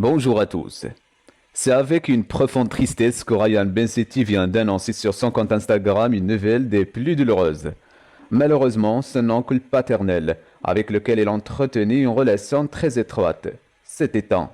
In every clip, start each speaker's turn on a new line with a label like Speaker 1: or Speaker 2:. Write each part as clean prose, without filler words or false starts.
Speaker 1: Bonjour à tous. C'est avec une profonde tristesse que Ryan Bensetti vient d'annoncer sur son compte Instagram une nouvelle des plus douloureuses. Malheureusement, son oncle paternel, avec lequel il entretenait une relation très étroite, s'est éteint.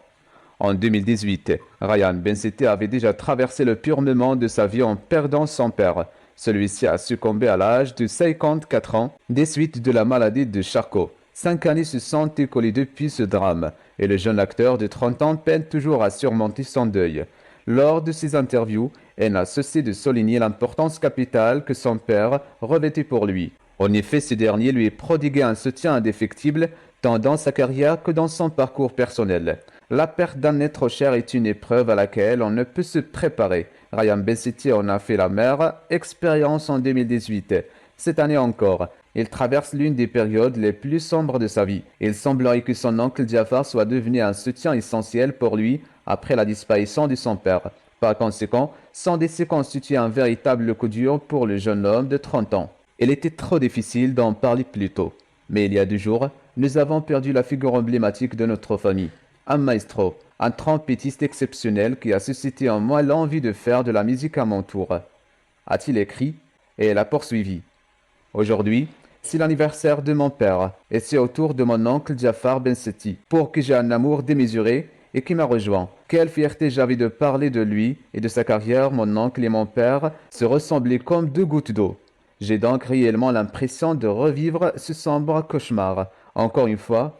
Speaker 1: En 2018, Ryan Bensetti avait déjà traversé le pur moment de sa vie en perdant son père. Celui-ci a succombé à l'âge de 54 ans des suites de la maladie de Charcot. 5 années se sont écoulées depuis ce drame et le jeune acteur de 30 ans peine toujours à surmonter son deuil. Lors de ses interviews, elle n'a cessé de souligner l'importance capitale que son père revêtait pour lui. En effet, ce dernier lui prodiguait un soutien indéfectible tant dans sa carrière que dans son parcours personnel. La perte d'un être cher est une épreuve à laquelle on ne peut se préparer. Ryan Bensetti en a fait la mère expérience en 2018. Cette année encore, il traverse l'une des périodes les plus sombres de sa vie. Il semblerait que son oncle Jafar soit devenu un soutien essentiel pour lui après la disparition de son père. Par conséquent, son décès constitue un véritable coup dur pour le jeune homme de 30 ans. Il était trop difficile d'en parler plus tôt. Mais il y a 2 jours, nous avons perdu la figure emblématique de notre famille. Un maestro, un trompettiste exceptionnel qui a suscité en moi l'envie de faire de la musique à mon tour. A-t-il écrit, et elle a poursuivi. Aujourd'hui, c'est l'anniversaire de mon père, et c'est au tour de mon oncle Jafar Bensetti, pour qui j'ai un amour démesuré et qui m'a rejoint. Quelle fierté j'avais de parler de lui et de sa carrière. Mon oncle et mon père se ressemblaient comme 2 gouttes d'eau. J'ai donc réellement l'impression de revivre ce sombre cauchemar. Encore une fois,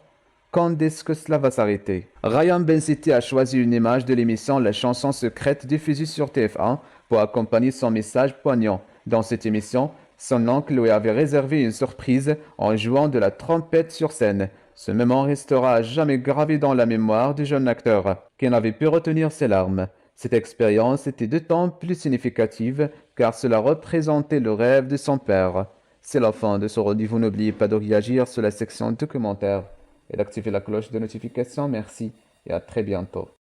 Speaker 1: quand est-ce que cela va s'arrêter? Ryan Bensetti a choisi une image de l'émission La chanson secrète diffusée sur TF1 pour accompagner son message poignant. Dans cette émission, son oncle lui avait réservé une surprise en jouant de la trompette sur scène. Ce moment restera à jamais gravé dans la mémoire du jeune acteur, qui n'avait pu retenir ses larmes. Cette expérience était d'autant plus significative car cela représentait le rêve de son père. C'est la fin de ce rendez-vous. N'oubliez pas de réagir sur la section de commentaires et d'activer la cloche de notification. Merci et à très bientôt.